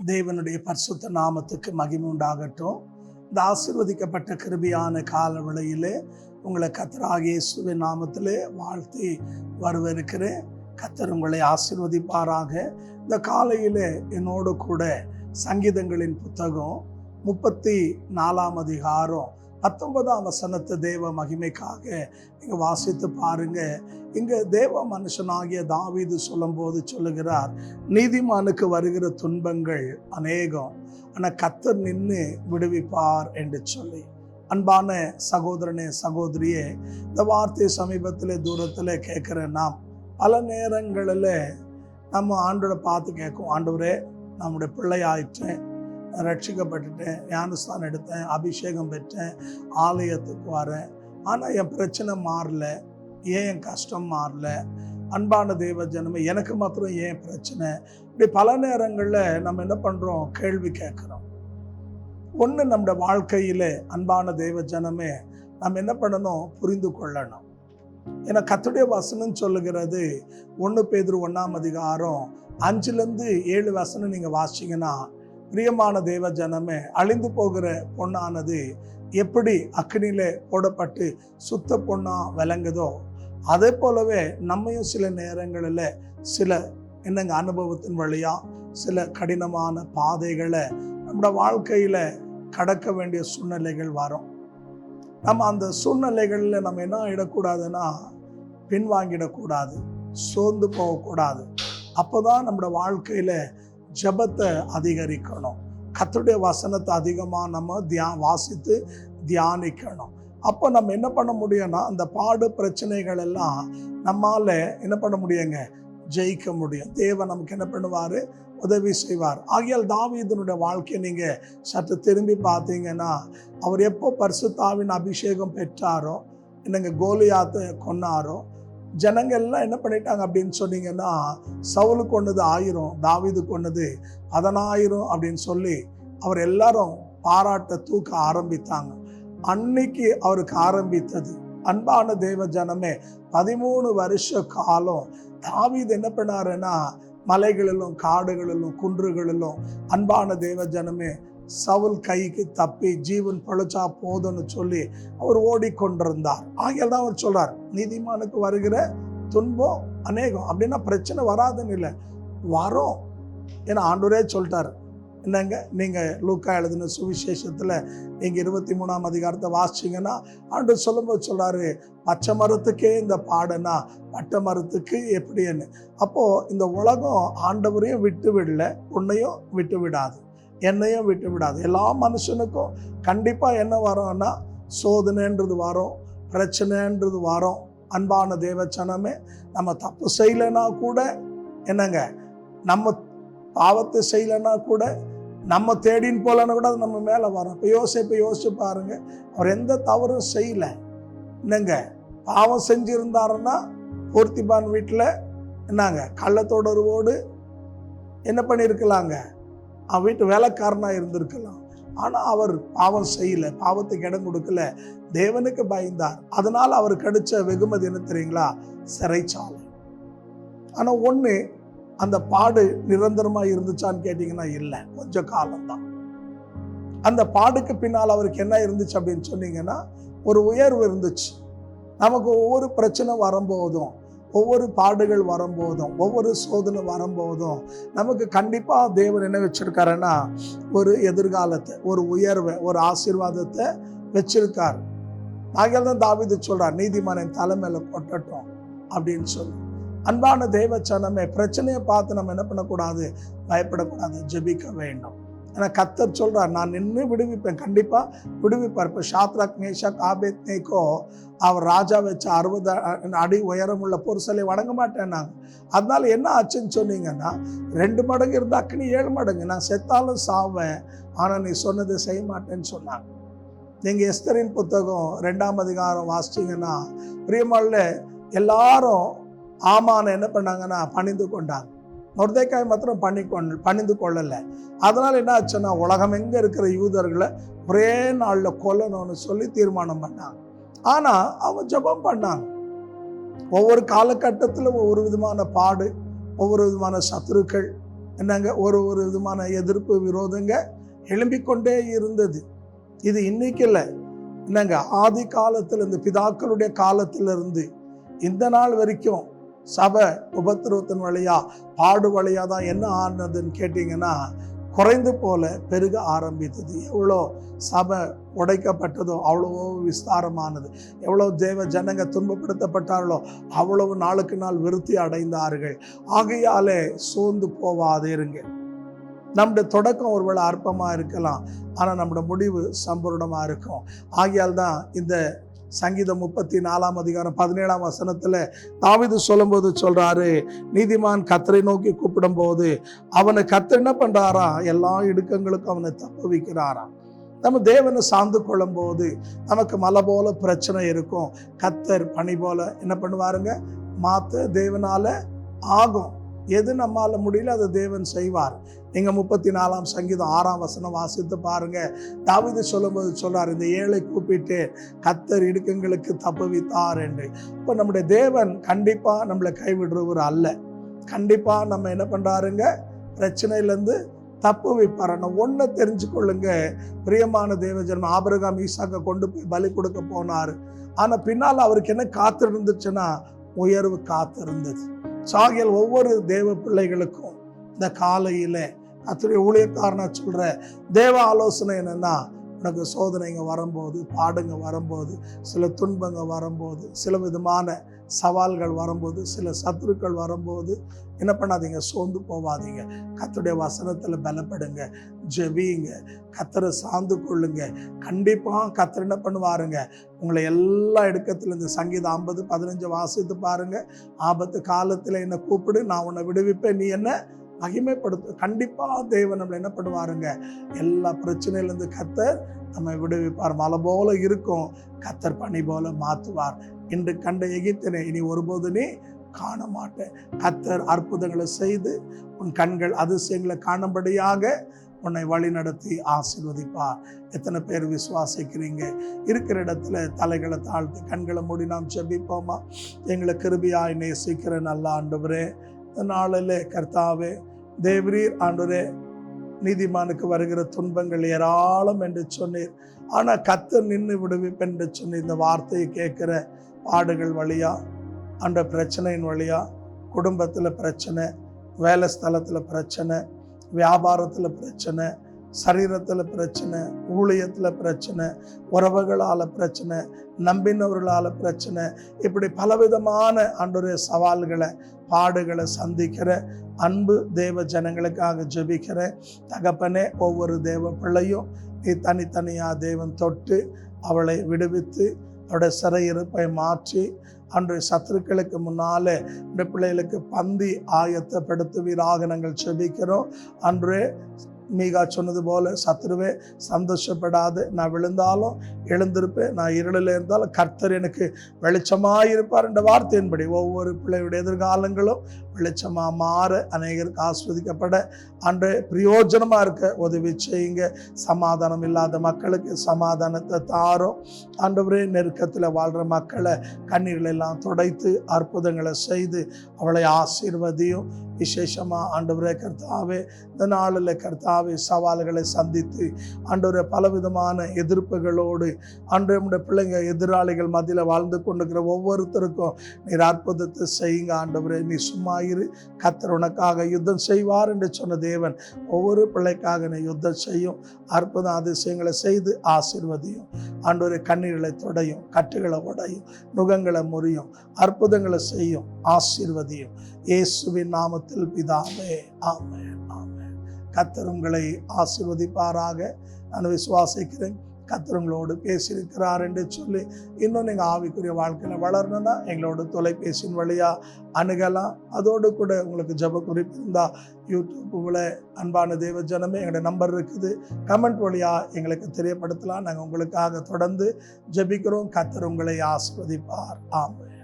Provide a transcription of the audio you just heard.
தேவனுடைய பரிசுத்த நாமத்துக்கு மகிமை உண்டாகட்டும். இந்த ஆசீர்வதிக்கப்பட்ட கிருபையான கால வேளையிலே உங்களை கர்த்தராகிய இயேசுவின் நாமத்திலே வாழ்த்தி வரவேற்கிறேன். கர்த்தர் உங்களை ஆசீர்வதிப்பாராக. இந்த காலையிலே என்னோடு கூட சங்கீதங்களின் புத்தகம் 34 அதிகாரம் 19 வசனத்தை தேவ மகிமைக்காக நீங்க வாசித்து பாருங்க. இங்க தேவ மனுஷனாகிய தாவீது சொல்லும் போது சொல்லுகிறார், நீதிமானுக்கு வருகிற துன்பங்கள் அநேகம், ஆனா கர்த்தர் நின்று விடுவிப்பார் என்று சொல்லி. அன்பான சகோதரனே சகோதரியே, இந்த வார்த்தை சமீபத்தில் தூரத்தில் கேட்குற நாம் பல நேரங்களில் நம்ம ஆண்டோட பார்த்து கேட்கும், ஆண்டவரே நம்முடைய பிள்ளையாயிட்டேன், ரட்சிக்கப்பட்டுட்டேன், ஞானஸ்தானம் எடுத்தேன், அபிஷேகம் பெற்றேன், ஆலயத்துக்கு வரேன், ஆனால் என் பிரச்சனை மாறல, ஏன் என் கஷ்டம் மாறல, அன்பான தேவ ஜனமே எனக்கு மாத்திரம் ஏன் பிரச்சனை? இப்படி பல நேரங்களில் நம்ம என்ன பண்ணுறோம், கேள்வி கேட்குறோம். ஒன்று, நம்முடைய வாழ்க்கையில் அன்பான தேவ ஜனமே நம்ம என்ன பண்ணணும், புரிந்து கொள்ளணும். ஏன்னா கர்த்தருடைய வசனம் சொல்லுகிறது, 1 பேதுரு 1 அதிகாரம் 5-7 வசனம் நீங்கள் வாசிங்கன்னா, பிரியமான தேவ ஜனமே, அழிந்து போகிற பொண்ணானது எப்படி அக்கினியிலே போடப்பட்டு சுத்த பொண்ணா விளங்குதோ, அதே போலவே நம்மையும் சில நேரங்களில் சில அனுபவத்தின் வழியா சில கடினமான பாதைகளை நம்மளோட வாழ்க்கையில் கடக்க வேண்டிய சூழ்நிலைகள் வரும். நம்ம அந்த சூழ்நிலைகளில் நம்ம என்ன ஆகிடக்கூடாதுன்னா, பின்வாங்கிடக்கூடாது, சோர்ந்து போகக்கூடாது. அப்போதான் நம்மளோட வாழ்க்கையில் ஜெபத்தை அதிகரிக்கணும், கர்த்தருடைய வசனத்தை அதிகமாக நம்ம வாசித்து தியானிக்கணும். அப்போ நம்ம என்ன பண்ண முடியும்னா, அந்த பாடு பிரச்சனைகள் எல்லாம் நம்மால் என்ன பண்ண முடியுங்க, ஜெயிக்க முடியும். தேவன் நமக்கு என்ன பண்ணுவார், உதவி செய்வார். ஆகையால் தாவீதுனுடைய வாழ்க்கையை நீங்கள் சற்று திரும்பி பார்த்தீங்கன்னா, அவர் எப்போ பரிசுத்தாவின் அபிஷேகம் பெற்றாரோ, கோலியாத்தை கொன்னாரோ, ஜனங்கள்லாம் என்ன பண்ணிட்டாங்க அப்படின்னு சொன்னீங்கன்னா, சவுலு கொன்னது 1000, தாவீது கொன்னது 10000 அப்படின்னு சொல்லி அவர் எல்லாரும் பாராட்ட தூக்க ஆரம்பித்தாங்க. அன்னைக்கு அவருக்கு ஆரம்பித்தது, அன்பான தேவ ஜனமே, 13 வருஷ காலம் தாவீது என்ன பண்ணாருன்னா, மலைகளிலும் காடுகளிலும் குன்றுகளிலும் அன்பான தேவ ஜனமே சவுல் கைக்கு தப்பி ஜீவன் பழச்சா போதும்னு சொல்லி அவர் ஓடிக்கொண்டிருந்தார். ஆகையால் தான் அவர் சொல்றார், நீதிமானுக்கு வருகிற துன்பம் அநேகம். அப்படின்னா பிரச்சனை வராதுன்னு இல்லை, வரும். ஏன்னா ஆண்டவரே சொல்லிட்டார். என்னங்க, நீங்கள் லூக்கா எழுதின சுவிசேஷத்தில் நீங்கள் 23 அதிகாரத்தை வாசிச்சிங்கன்னா, ஆண்டவர் சொல்லும்போது சொல்கிறாரு, பச்சை மரத்துக்கே இந்த பாடனா பட்டை மரத்துக்கு எப்படின்னு. அப்போது இந்த உலகம் ஆண்டவரையும் விட்டு விடல, உன்னையும் விட்டு விடாது, என்னையும் விட்டு விடாது. எல்லா மனுஷனுக்கும் கண்டிப்பாக என்ன வரோம்னா, சோதனைன்றது வரும், பிரச்சனைன்றது வரும். அன்பான தேவச்சனமே, நம்ம தப்பு செய்யலைன்னா கூட நம்ம பாவத்தை செய்யலைன்னா கூட, நம்ம தேடின்னு போலன்னா கூட அது நம்ம மேலே வரும். இப்போ யோசிச்சு பாருங்க, அவர் எந்த தவறும் செய்யலை. பாவம் செஞ்சிருந்தாருன்னா போர்த்திபான் வீட்டில் கள்ளத்தொடர்வோடு என்ன பண்ணியிருக்கலாங்க, அவன் வீட்டு வேலைக்காரனாக இருந்திருக்கலாம். ஆனால் அவர் பாவம் செய்யலை, பாவத்துக்கு இடம் கொடுக்கல, தேவனுக்கு பயந்தார். அதனால் அவர் கிடைச்ச வெகுமதி என்ன தெரியுங்களா, சிறைச்சாலை. ஆனால் ஒன்று, அந்த பாடு நிரந்தரமாக இருந்துச்சான்னு கேட்டிங்கன்னா இல்லை, கொஞ்சம் காலம்தான். அந்த பாடுக்கு பின்னால் அவருக்கு என்ன இருந்துச்சு அப்படின்னு சொன்னீங்கன்னா, ஒரு உயர்வு இருந்துச்சு. நமக்கு ஒவ்வொரு பிரச்சனை வரும்போதும், ஒவ்வொரு பாடுகள் வரும்போதும், ஒவ்வொரு சோதனை வரும்போதும் நமக்கு கண்டிப்பாக தேவன் என்ன வச்சிருக்காருன்னா, ஒரு எதிர்காலத்தை, ஒரு உயர்வை, ஒரு ஆசீர்வாதத்தை வச்சிருக்கார். ஆகையால் தான் தாவீது சொல்றார், நீதிமானின் தலைமையில கொட்டட்டும் அப்படின்னு சொல்லி. அன்பான தேவச்சனமே, பிரச்சனையை பார்த்து நம்ம என்ன பண்ணக்கூடாது, பயப்படக்கூடாது, ஜெபிக்க வேண்டும். ஏன்னா கர்த்தர் சொல்றார், நான் நின்று விடுவிப்பேன், கண்டிப்பா விடுவிப்பார். இப்போ ஷாத்ராக் மேஷாக் ஆபேத்நேகோ அவர் ராஜா வச்ச 60 அடி உயரமுள்ள பொருசலை வணங்க மாட்டேன்னாங்க. அதனால என்ன ஆச்சுன்னு சொன்னீங்கன்னா, 2 மடங்கு இருந்த அக்னி 7 மடங்கு, நான் செத்தாலும் சாவேன், ஆனால் நீ சொன்னதை செய்ய மாட்டேன்னு சொன்னாங்க. நீங்கள் எஸ்தரின் புத்தகம் 2 அதிகாரம் வாசிச்சிங்கன்னா, பிரியமால எல்லாரும் ஆமான என்ன பண்ணாங்கன்னா, பணிந்து கொண்டாங்க. மொர்தெக்காய் மாத்திரம் பணிந்து கொள்ளலை. அதனால் என்ன ஆச்சுன்னா, உலகம் எங்கே இருக்கிற யூதர்களை ஒரே நாளில் கொல்லணும்னு சொல்லி தீர்மானம் பண்ணாங்க. ஆனால் அவன் ஜெபம் பண்ணாங்க. ஒவ்வொரு காலகட்டத்தில் ஒவ்வொரு விதமான பாடு, ஒவ்வொரு விதமான சத்துருக்கள் என்னங்க ஒரு விதமான எதிர்ப்பு விரோதங்க எழும்பிக்கொண்டே இருந்தது. இது இன்னைக்கு இல்லை, என்னங்க ஆதி காலத்தில் இந்த பிதாக்களுடைய காலத்திலிருந்து இந்த நாள் வரைக்கும் சபை உபத்திரவத்தின் வழியா பாடு வழியா தான் என்ன ஆனதுன்னு கேட்டீங்கன்னா குறைந்து போல பெருக ஆரம்பித்தது. எவ்வளோ சபை உடைக்கப்பட்டதோ அவ்வளவோ விஸ்தாரமானது. எவ்வளோ தேவ ஜனங்க துன்பப்படுத்தப்பட்டார்களோ அவ்வளவு நாளுக்கு நாள் விருத்தி அடைந்தார்கள். ஆகையாலே சோர்ந்து போவாதேருங்க. நம்முடைய தொடக்கம் ஒருவேளை அற்பமாக இருக்கலாம், ஆனால் நம்முடைய முடிவு சம்பூர்ணமாக இருக்கும். ஆகையால் தான் இந்த சங்கீதம் 34 அதிகாரம் 17 வசனத்துல தாவீது சொல்லும்போது சொல்றாரு, நீதிமான் கர்த்தரை நோக்கி கூப்பிடும் போது அவனை கர்த்தர் என்ன பண்றாரா, எல்லா இடுக்கங்களுக்கும் அவனை தப்பு வைக்கிறாராம். நம்ம தேவனை சார்ந்து கொள்ளும் போது நமக்கு மலை போல பிரச்சனை இருக்கும், கர்த்தர் பனி போல என்ன பண்ணுவாருங்க மாத்த தேவனால ஆகும். எது நம்மால முடியல அதை தேவன் செய்வார். நீங்க 34 சங்கீதம் 6 வசனம் வாசித்து பாருங்க. தாவீது சொல்லும்போது சொல்றார், இந்த ஏழை கூப்பிட்டு கர்த்தர் இடுக்கங்களுக்கு தப்புவித்தார் என்று. இப்போ நம்முடைய தேவன் கண்டிப்பா நம்மளை கைவிடுறவர் அல்ல. கண்டிப்பா நம்ம என்ன பண்றாருங்க பிரச்சனையிலேருந்து தப்பு வைப்பார். ஒன்றை தெரிஞ்சுக்கொள்ளுங்க பிரியமான தேவஜனம், ஆபிரகாம் ஈசாக்கை கொண்டு போய் பலி கொடுக்க போனார். ஆனா பின்னால் அவருக்கு என்ன காத்திருந்துச்சுன்னா உயர்வு காத்திருந்தது. சாகியல் ஒவ்வொரு தேவ பிள்ளைகளுக்கும் இந்த காலையில கர்த்தருடைய ஊழியக்காரனா சொல்ற தேவ ஆலோசனை என்னன்னா, உனக்கு சோதனைங்க வரும்போது, பாடுங்க வரும்போது, சில துன்பங்க வரும்போது, சில விதமான சவால்கள் வரும்போது, சில சத்துருக்கள் வரும்போது என்ன பண்ணாதீங்க, சோர்ந்து போவாதீங்க. கர்த்தருடைய வசனத்துல பலப்படுங்க, ஜெபிங்க, கர்த்தரை சார்ந்து கொள்ளுங்க. கண்டிப்பா கர்த்தர் என்ன பண்ணுவாருங்க உங்களை எல்லா இடத்துல. இந்த சங்கீதம் 50:15 வாசித்து பாருங்க. ஆபத்து காலத்துல என்னை கூப்பிடு, நான் உன்னை விடுவிப்பேன், நீ என்ன மகிமைப்படுத்த. கண்டிப்பா தேவன் நம்மளை என்ன பண்ணுவாருங்க எல்லா பிரச்சனையிலேருந்து கர்த்தர் நம்ம விடுவிப்பார். மலை போல இருக்கும், கர்த்தர் பனி போல மாற்றுவார். இன்று கண்ட எகிப்தினை இனி ஒருபோது நீ காண மாட்டேன். கர்த்தர் அற்புதங்களை செய்து உன் கண்கள் அதிசயங்களை காணும்படியாக உன்னை வழி நடத்தி ஆசீர்வதிப்பார். எத்தனை பேர் விசுவாசிக்கிறீங்க? இருக்கிற இடத்துல தலைகளை தாழ்த்தி கண்களை மூடி நாம் ஜெபிப்போமா? எங்களை கிருபையாய் நேசிக்கிற நல்ல ஆண்டவரே, இந்த நாளில் கர்த்தாவே தேவரீர் ஆண்டவரே, நீதிமானுக்கு வருகிற துன்பங்கள் ஏராளம் என்று சொன்னீர். ஆனால் கர்த்தர் நின்று விடுவிப்பேன் என்று சொன்னீர். இந்த வார்த்தையை கேட்கிற பாடுகள் வழியா, அந்த பிரச்சனையின் வழியா, குடும்பத்தில் பிரச்சனை, வேலை ஸ்தலத்தில் பிரச்சனை, வியாபாரத்தில் பிரச்சனை, சரீரத்தில் பிரச்சனை, ஊழியத்தில் பிரச்சனை, உறவுகளால் பிரச்சனை, நம்பினவர்களால் பிரச்சனை, இப்படி பலவிதமான ஆண்டவரே சவால்களை பாடுகளை சந்திக்கிற அன்பு தேவ ஜனங்களுக்காக ஜெபிக்கிற தகப்பனே, ஒவ்வொரு தேவ பிள்ளையும் நீ தனித்தனியாக தேவன் தொட்டு அவளை விடுவித்து அவருடைய சிறையிருப்பை மாற்றி அன்றைய சத்துருக்களுக்கு முன்னாலே இந்த பிள்ளைகளுக்கு பந்தி ஆயத்தப்படுத்துவீராக நாங்கள் ஜெபிக்கிறோம். அன்றே மீகா சொன்னது போல, சத்துருவே சந்தோஷப்படாது, நான் விழுந்தாலும் எழுந்திருப்பேன், நான் இருளில் இருந்தாலும் கர்த்தர் எனக்கு வெளிச்சமாயிருப்பார் என்ற வார்த்தையின்படி ஒவ்வொரு பிள்ளையுடைய எதிர்காலங்களும் வெளிச்சமாக மாற, அநேகருக்கு ஆஸ்வதிக்கப்பட, அன்று பிரயோஜனமாக இருக்க உதவி செய்யுங்க. சமாதானம் இல்லாத மக்களுக்கு சமாதானத்தை தாரும் ஆண்டவரே. நெருக்கத்தில் வாழ்கிற மக்களை கண்ணீர்கள் எல்லாம் துடைத்து அற்புதங்களை செய்து அவளை ஆசீர்வதியும். விசேஷமாக ஆண்டவரே கர்த்தாவே, இந்த நாளில் கர்த்தாவே சவால்களை சந்தித்து ஆண்டவரே பலவிதமான எதிர்ப்புகளோடு ஆண்டவருடைய பிள்ளைங்க எதிராளிகள் மத்தியில் வாழ்ந்து கொண்டிருக்கிற ஒவ்வொருத்தருக்கும் நீர் அற்புதத்தை செய்யுங்க ஆண்டவரே. நீ சும்மா இரு, கர்த்தர் உனக்காக யுத்தம் செய்வார் என்று சொன்ன தேவன் ஒவ்வொரு பிள்ளைக்காக நீ யுத்தம் செய்யும். அற்புத அதிசயங்களை செய்து ஆசீர்வதியும் ஆண்டவரே. கண்ணீர்களை தொடையும், கட்டுகளை உடையும், நுகங்களை முறியும், அற்புதங்களை செய்யும், ஆசீர்வதியும். இயேசுவின் நாமத்தில் பிதாவே, ஆமென், ஆமென். கர்த்தர் உங்களை ஆசீர்வதிப்பாராக. நான் விசுவாசிக்கிறேன் கர்த்தர் உங்களோடு பேசியிருக்கிறார் என்று சொல்லி இன்னும் நீங்கள் ஆவிக்குரிய வாழ்க்கையில் வளரணும்னா எங்களோட தொலைபேசியின் வழியாக அணுகலாம். அதோடு கூட உங்களுக்கு ஜெப குறிப்பு இருந்தால் யூடியூப்பில் அன்பான தேவ ஜனமே எங்களோட நம்பர் இருக்குது, கமெண்ட் வழியாக எங்களுக்கு தெரியப்படுத்தலாம். நாங்கள் உங்களுக்காக தொடர்ந்து ஜெபிக்கிறோம். கர்த்தர் உங்களை ஆசீர்வதிப்பார். ஆமென்.